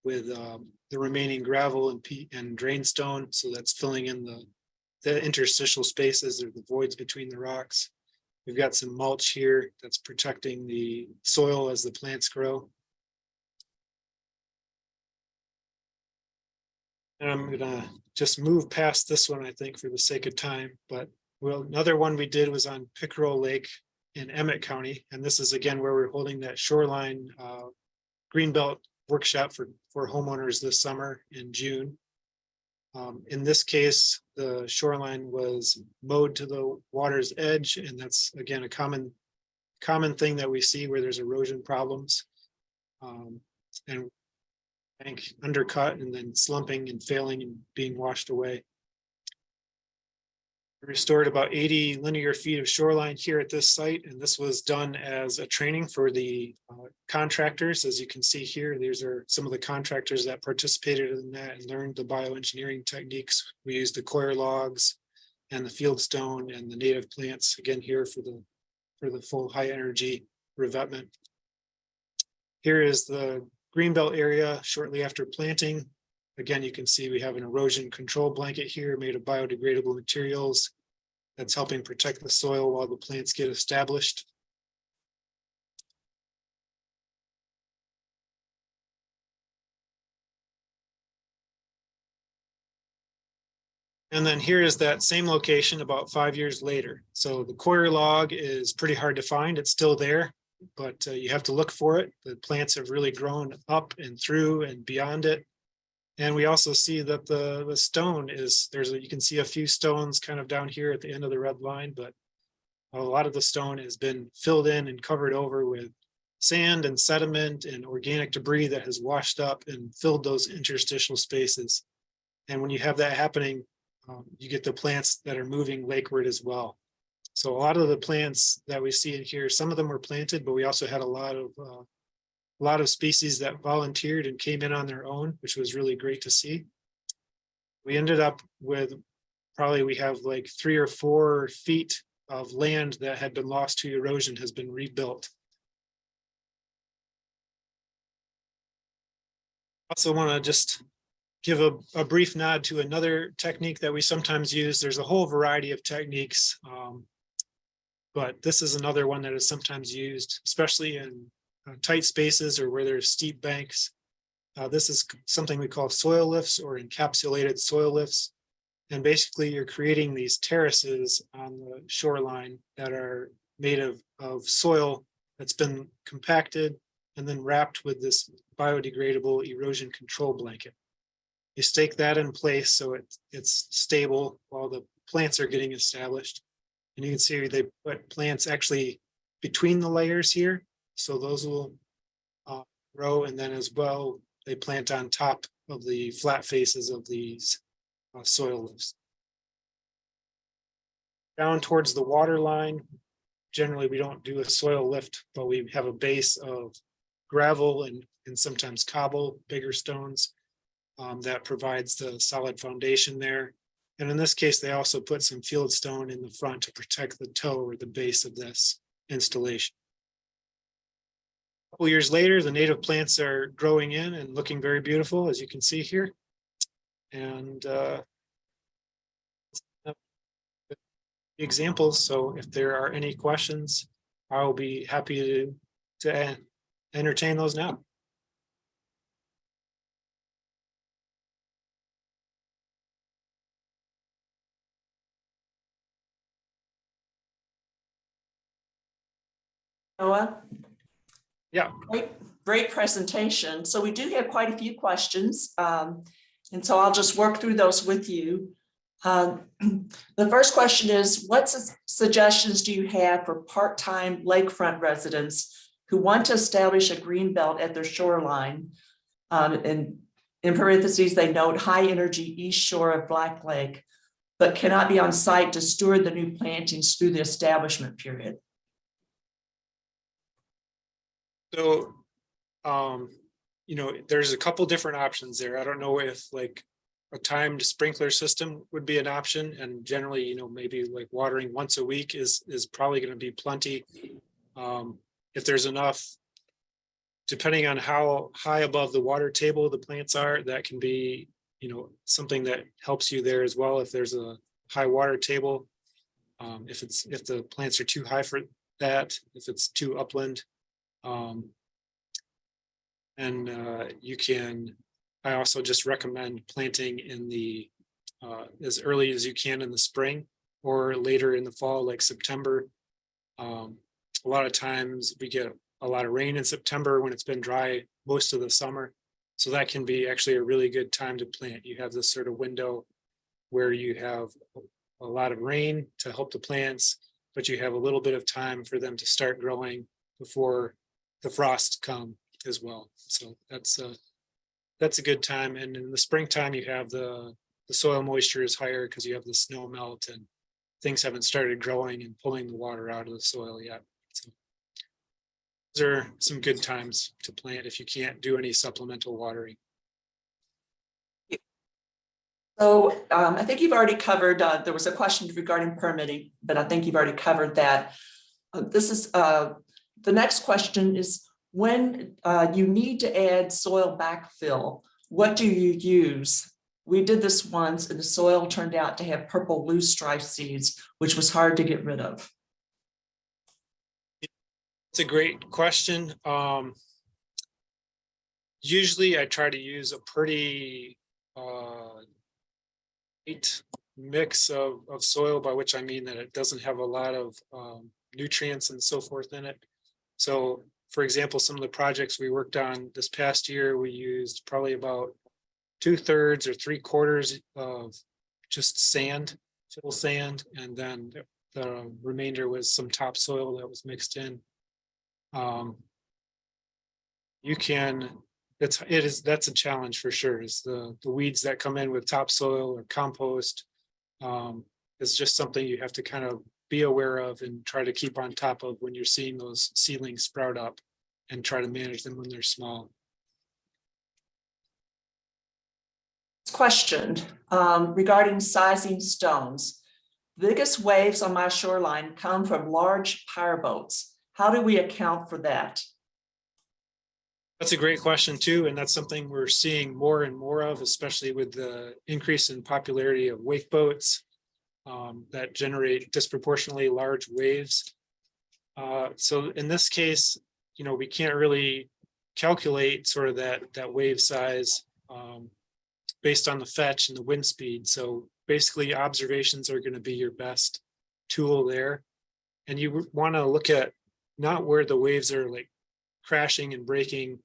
with the remaining gravel and drain stone. So that's filling in the interstitial spaces or the voids between the rocks. We've got some mulch here that's protecting the soil as the plants grow. And I'm gonna just move past this one, I think, for the sake of time, but well, another one we did was on Pickerel Lake in Emmett County. And this is again where we're holding that shoreline Greenbelt workshop for homeowners this summer in June. In this case, the shoreline was mowed to the water's edge, and that's again a common thing that we see where there's erosion problems. And bank undercut and then slumping and failing and being washed away. Restored about 80 linear feet of shoreline here at this site, and this was done as a training for the contractors. As you can see here, these are some of the contractors that participated in that and learned the bioengineering techniques. We used the coir logs and the field stone and the native plants again here for the full high energy revetment. Here is the Greenbelt area shortly after planting. Again, you can see we have an erosion control blanket here made of biodegradable materials that's helping protect the soil while the plants get established. And then here is that same location about 5 years later. So the coir log is pretty hard to find. It's still there, but you have to look for it. The plants have really grown up and through and beyond it. And we also see that the stone is, you can see a few stones kind of down here at the end of the red line, but a lot of the stone has been filled in and covered over with sand and sediment and organic debris that has washed up and filled those interstitial spaces. And when you have that happening, you get the plants that are moving lakeward as well. So a lot of the plants that we see in here, some of them were planted, but we also had a lot of species that volunteered and came in on their own, which was really great to see. We ended up with we have like 3 or 4 feet of land that had been lost to erosion has been rebuilt. Also want to just give a brief nod to another technique that we sometimes use. There's a whole variety of techniques, but this is another one that is sometimes used, especially in tight spaces or where there's steep banks. This is something we call soil lifts or encapsulated soil lifts. And basically you're creating these terraces on the shoreline that are made of soil that's been compacted and then wrapped with this biodegradable erosion control blanket. You stake that in place so it's stable while the plants are getting established. And you can see they put plants actually between the layers here. So those will grow, and then as well, they plant on top of the flat faces of these soil lifts. Down towards the water line, generally we don't do a soil lift, but we have a base of gravel and sometimes cobble, bigger stones, that provides the solid foundation there. And in this case, they also put some field stone in the front to protect the toe or the base of this installation. A couple years later, the native plants are growing in and looking very beautiful, as you can see here. And examples. So if there are any questions, I'll be happy to entertain those now. Noah? Yeah. Great presentation. So we do have quite a few questions. And so I'll just work through those with you. The first question is, what suggestions do you have for part-time lakefront residents who want to establish a green belt at their shoreline. And in parentheses, they note high energy east shore of Black Lake, but cannot be on site to steward the new plantings through the establishment period. So, you know, there's a couple different options there. I don't know if like a timed sprinkler system would be an option, and generally, you know, maybe like watering once a week is probably going to be plenty. If there's enough, depending on how high above the water table the plants are, that can be, you know, something that helps you there as well. If there's a high water table, if the plants are too high for that, if it's too upland. You can, I also just recommend planting in the, as early as you can in the spring or later in the fall, like September. A lot of times we get a lot of rain in September when it's been dry most of the summer. So that can be actually a really good time to plant. You have this sort of window where you have a lot of rain to help the plants, but you have a little bit of time for them to start growing before the frosts come as well. So that's a good time. And in the springtime, you have the soil moisture is higher because you have the snow melt and things haven't started growing and pulling the water out of the soil yet. So those are some good times to plant if you can't do any supplemental watering. So I think you've already covered, there was a question regarding permitting, but I think you've already covered that. The next question is, when you need to add soil backfill, what do you use? We did this once and the soil turned out to have purple loosestrife seeds, which was hard to get rid of. It's a great question. Usually I try to use a pretty neat mix of soil, by which I mean that it doesn't have a lot of nutrients and so forth in it. So for example, some of the projects we worked on this past year, we used probably about 2/3 or 3/4 of just sand, fill sand, and then the remainder was some topsoil that was mixed in. You can, that's a challenge for sure, is the weeds that come in with topsoil or compost. Is just something you have to kind of be aware of and try to keep on top of when you're seeing those seedlings sprout up, and try to manage them when they're small. Question regarding sizing stones. The biggest waves on my shoreline come from large power boats. How do we account for that? That's a great question too, and that's something we're seeing more and more of, especially with the increase in popularity of wake boats that generate disproportionately large waves. So in this case, you know, we can't really calculate sort of that wave size based on the fetch and the wind speed. So basically observations are going to be your best tool there. And you want to look at not where the waves are like crashing and breaking,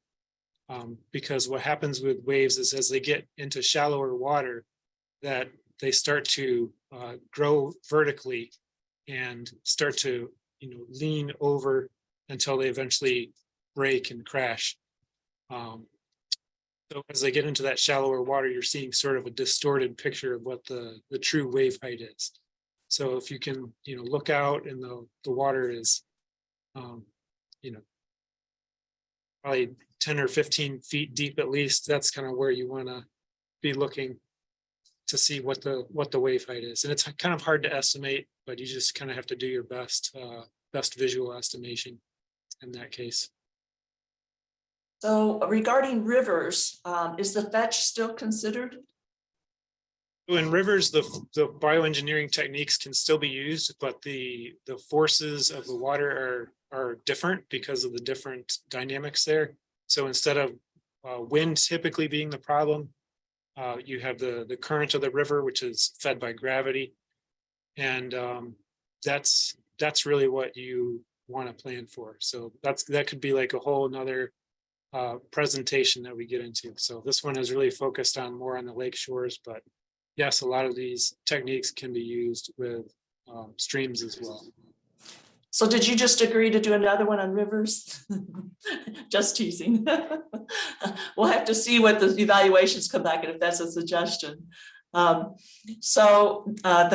because what happens with waves is as they get into shallower water, that they start to grow vertically and start to, you know, lean over until they eventually break and crash. So as they get into that shallower water, you're seeing sort of a distorted picture of what the true wave height is. So if you can, you know, look out and the water is, you know, probably 10 or 15 feet deep at least, that's kind of where you want to be looking to see what the wave height is. And it's kind of hard to estimate, but you just kind of have to do your best visual estimation in that case. So regarding rivers, is the fetch still considered? In rivers, the bioengineering techniques can still be used, but the forces of the water are different because of the different dynamics there. So instead of wind typically being the problem, you have the current of the river, which is fed by gravity, and that's really what you want to plan for. So that could be like a whole another presentation that we get into. So this one is really focused on more on the lake shores, but yes, a lot of these techniques can be used with streams as well. So did you just agree to do another one on rivers? Just teasing. We'll have to see what the evaluations come back and if that's a suggestion. The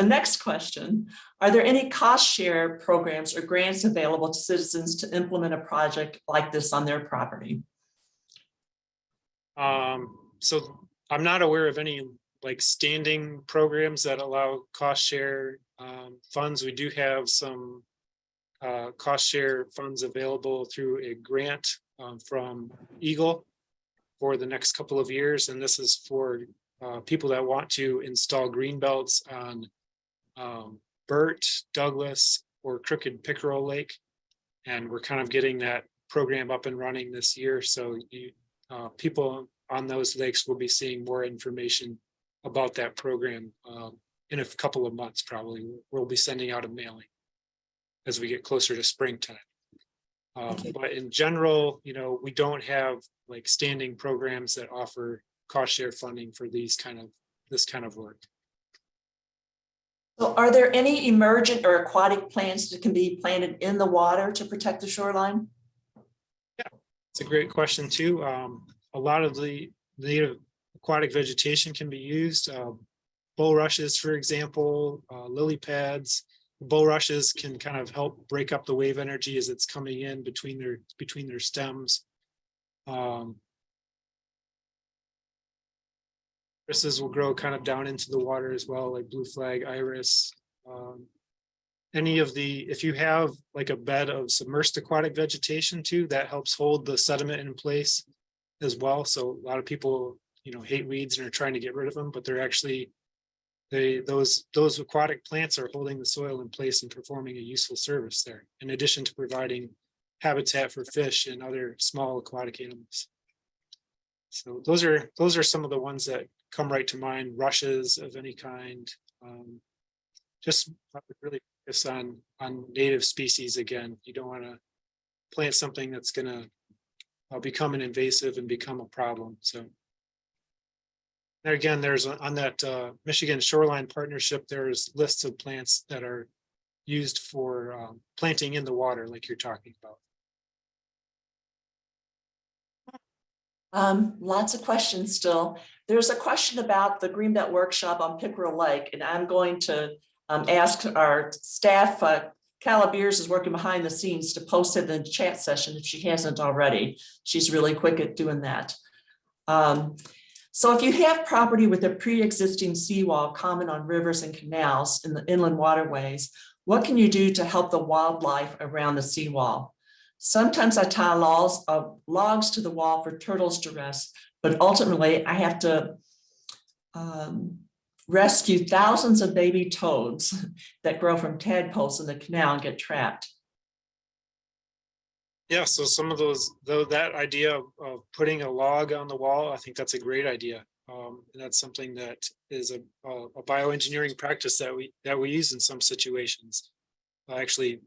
next question, are there any cost share programs or grants available to citizens to implement a project like this on their property? So I'm not aware of any like standing programs that allow cost share funds. We do have some cost share funds available through a grant from Eagle for the next couple of years. And this is for people that want to install green belts on Burt, Douglas, or Crooked Pickerel Lake. And we're kind of getting that program up and running this year. So people on those lakes will be seeing more information about that program in a couple of months. Probably we'll be sending out a mailing as we get closer to springtime. Okay. But in general, we don't have like standing programs that offer cost share funding for this kind of work. So are there any emergent or aquatic plants that can be planted in the water to protect the shoreline? Yeah, it's a great question too. A lot of the native aquatic vegetation can be used. Bulrushes, for example, lily pads. Bulrushes can kind of help break up the wave energy as it's coming in between their stems. Irises will grow kind of down into the water as well, like blue flag iris. If you have like a bed of submerged aquatic vegetation too, that helps hold the sediment in place as well. So a lot of people, hate weeds and are trying to get rid of them, but they're actually those aquatic plants are holding the soil in place and performing a useful service there, in addition to providing habitat for fish and other small aquatic animals. So those are some of the ones that come right to mind. Rushes of any kind. Just really focus on native species again. You don't want to plant something that's going to become an invasive and become a problem. So there again, there's on that Michigan Shoreline Partnership, there's lists of plants that are used for planting in the water, like you're talking about. Lots of questions still. There's a question about the Greenbelt Workshop on Pickerel Lake, and I'm going to ask our staff. Cala Beers is working behind the scenes to post it in the chat session if she hasn't already. She's really quick at doing that. So if you have property with a pre-existing seawall common on rivers and canals in the inland waterways, what can you do to help the wildlife around the seawall? Sometimes I tie logs to the wall for turtles to rest, but ultimately I have to rescue thousands of baby toads that grow from tadpoles in the canal and get trapped. Yeah, so some of that idea of putting a log on the wall, I think that's a great idea. And that's something that is a bioengineering practice that we use in some situations. Actually,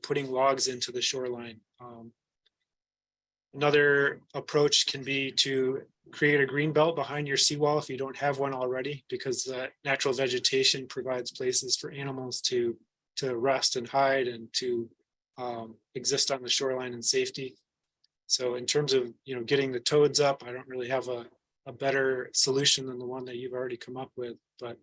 putting logs into the shoreline. Another approach can be to create a green belt behind your seawall if you don't have one already, because natural vegetation provides places for animals to rest and hide and to exist on the shoreline in safety. So in terms of getting the toads up, I don't really have a better solution than the one that you've already come up with. But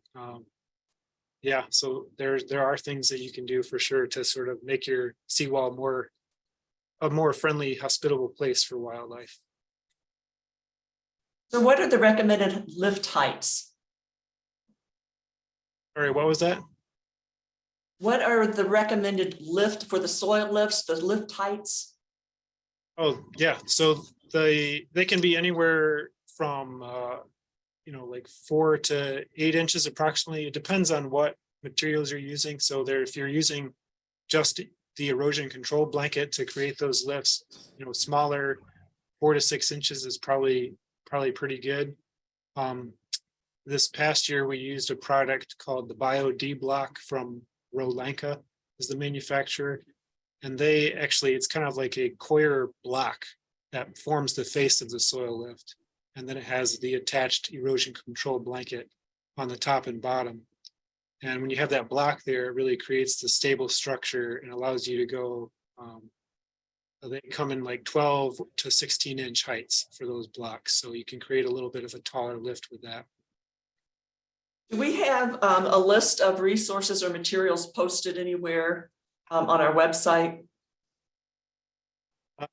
yeah, so there are things that you can do for sure to sort of make your seawall a more friendly, hospitable place for wildlife. So what are the recommended lift heights? All right, what was that? What are the recommended lift for the soil lifts, the lift heights? Oh, yeah. So they can be anywhere from, like 4 to 8 inches approximately. It depends on what materials you're using. So if you're using just the erosion control blanket to create those lifts, smaller 4 to 6 inches is probably pretty good. This past year, we used a product called the Bio D Block from Rolanka is the manufacturer. And it's kind of like a coir block that forms the face of the soil lift. And then it has the attached erosion control blanket on the top and bottom. And when you have that block there, it really creates the stable structure and allows you to go. They come in like 12 to 16-inch heights for those blocks. So you can create a little bit of a taller lift with that. Do we have a list of resources or materials posted anywhere on our website? I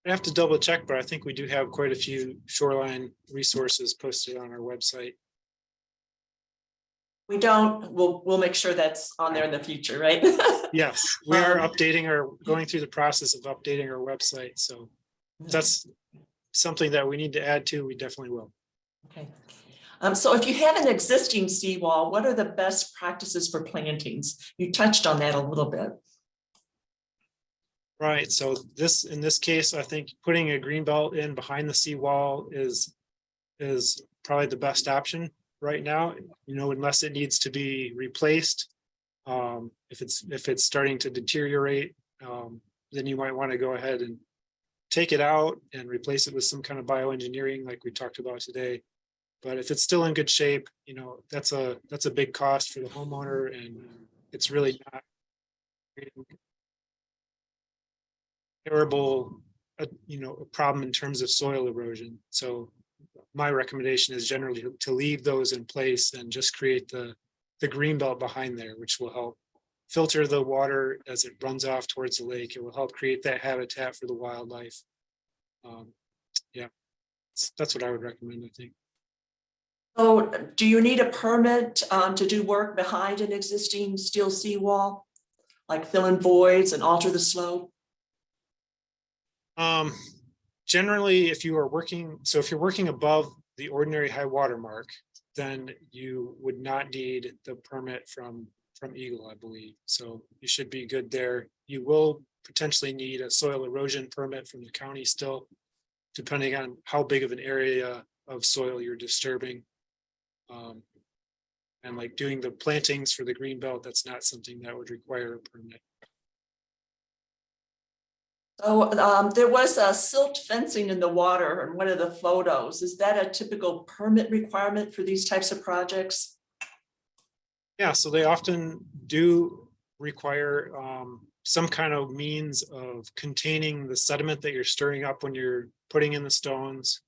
have to double check, but I think we do have quite a few shoreline resources posted on our website. We don't, we'll make sure that's on there in the future, right? Yes, we are going through the process of updating our website. So if that's something that we need to add to, we definitely will. Okay. So if you have an existing seawall, what are the best practices for plantings? You touched on that a little bit. Right, so in this case, I think putting a green belt in behind the seawall is probably the best option right now, unless it needs to be replaced. If it's starting to deteriorate, then you might want to go ahead and take it out and replace it with some kind of bioengineering like we talked about today. But if it's still in good shape, that's a big cost for the homeowner, and it's really not terrible, a problem in terms of soil erosion. So my recommendation is generally to leave those in place and just create the green belt behind there, which will help filter the water as it runs off towards the lake. It will help create that habitat for the wildlife. Yeah, that's what I would recommend, I think. So do you need a permit to do work behind an existing steel seawall, like fill in voids and alter the slope? Generally, if you're working above the ordinary high water mark, then you would not need the permit from Eagle, I believe. So you should be good there. You will potentially need a soil erosion permit from the county still, depending on how big of an area of soil you're disturbing. And like doing the plantings for the green belt, that's not something that would require a permit. So there was a silt fencing in the water in one of the photos. Is that a typical permit requirement for these types of projects? Yeah, so they often do require some kind of means of containing the sediment that you're stirring up when you're putting in the stones.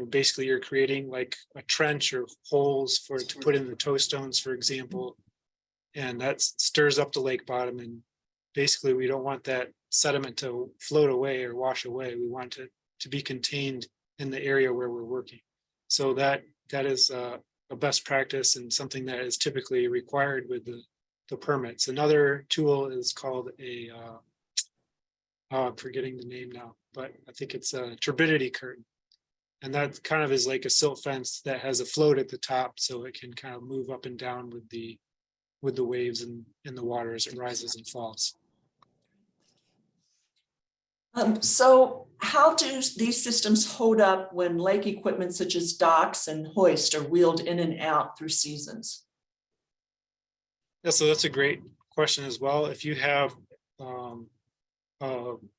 Basically you're creating like a trench or holes to put in the toe stones, for example, and that stirs up the lake bottom. And basically we don't want that sediment to float away or wash away. We want it to be contained in the area where we're working. So that is a best practice and something that is typically required with the permits. Another tool is called I'm forgetting the name now, but I think it's a turbidity curtain. And that kind of is like a silt fence that has a float at the top, so it can kind of move up and down with the waves and in the water as it rises and falls. So how do these systems hold up when lake equipment such as docks and hoist are wheeled in and out through seasons? Yeah, so that's a great question as well. If you have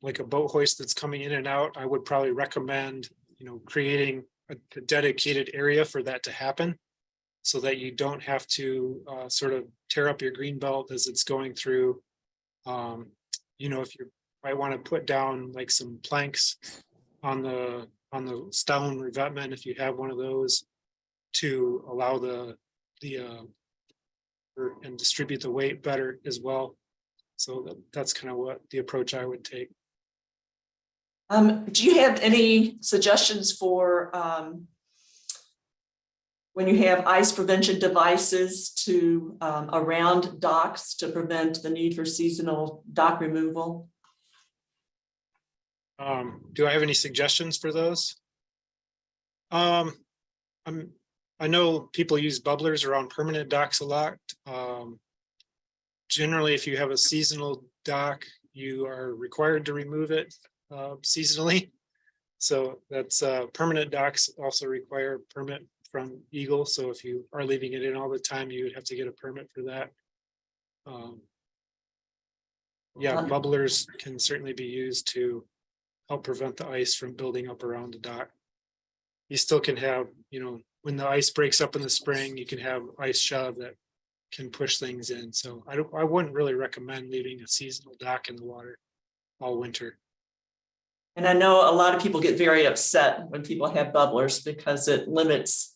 like a boat hoist that's coming in and out, I would probably recommend creating a dedicated area for that to happen, so that you don't have to sort of tear up your green belt as it's going through. If you might want to put down like some planks on the stone revetment, if you have one of those, to allow and distribute the weight better as well. So that's kind of what the approach I would take. Do you have any suggestions for when you have ice prevention devices to around docks to prevent the need for seasonal dock removal? Do I have any suggestions for those? I know people use bubblers around permanent docks a lot. Generally, if you have a seasonal dock, you are required to remove it seasonally. So that's permanent docks also require a permit from Eagle. So if you are leaving it in all the time, you would have to get a permit for that. Bubblers can certainly be used to help prevent the ice from building up around the dock. You still can have, when the ice breaks up in the spring, you can have ice shove that can push things in. So I wouldn't really recommend leaving a seasonal dock in the water all winter. And I know a lot of people get very upset when people have bubblers because it limits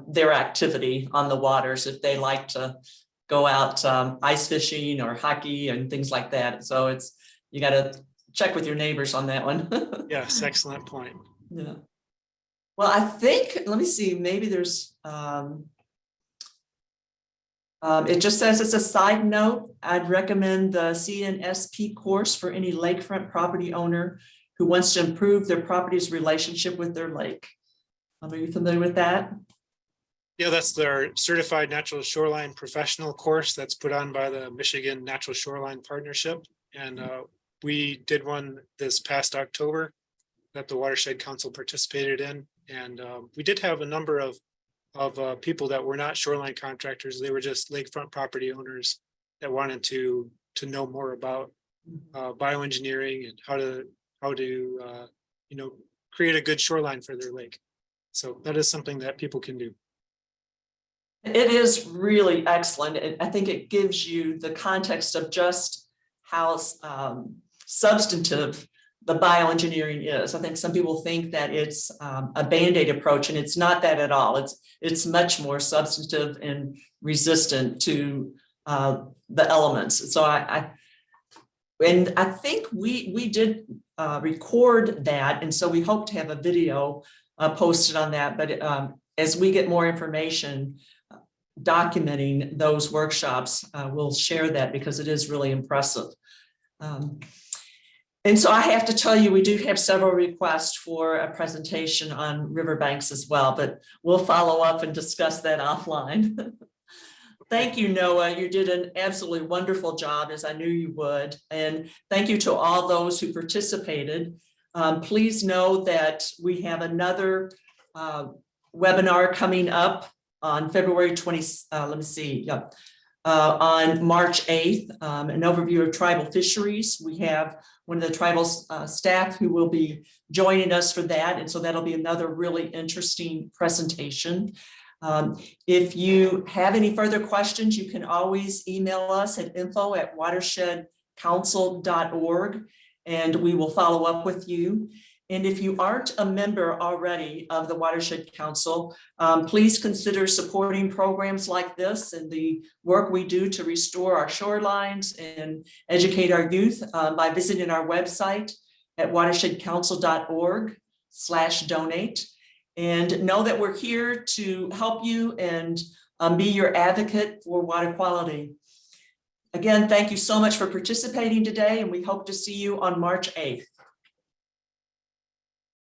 their activity on the waters if they like to go out ice fishing or hockey and things like that. So you got to check with your neighbors on that one. Yes, excellent point. Yeah. Well, I think, let me see, maybe there's, it just says it's a side note. I'd recommend the CNSP course for any lakefront property owner who wants to improve their property's relationship with their lake. Are you familiar with that? Yeah, that's their certified natural shoreline professional course that's put on by the Michigan Natural Shoreline Partnership. And we did one this past October that the Watershed Council participated in. And we did have a number of people that were not shoreline contractors. They were just lakefront property owners that wanted to know more about bioengineering and how to create a good shoreline for their lake. So that is something that people can do. It is really excellent. I think it gives you the context of just how substantive the bioengineering is. I think some people think that it's a Band-Aid approach, and it's not that at all. It's much more substantive and resistant to the elements. So I think we did record that, and so we hope to have a video posted on that. But as we get more information documenting those workshops, we'll share that because it is really impressive. And so I have to tell you, we do have several requests for a presentation on riverbanks as well, but we'll follow up and discuss that offline. Thank you, Noah. You did an absolutely wonderful job, as I knew you would. And thank you to all those who participated. Please know that we have another webinar coming up on February 20th. On March 8th, an overview of tribal fisheries. We have one of the tribal staff who will be joining us for that. And so that'll be another really interesting presentation. If you have any further questions, you can always email us at info@watershedcouncil.org, and we will follow up with you. And if you aren't a member already of the Watershed Council, please consider supporting programs like this and the work we do to restore our shorelines and educate our youth by visiting our website at watershedcouncil.org/donate. And know that we're here to help you and be your advocate for water quality. Again, thank you so much for participating today, and we hope to see you on March 8th.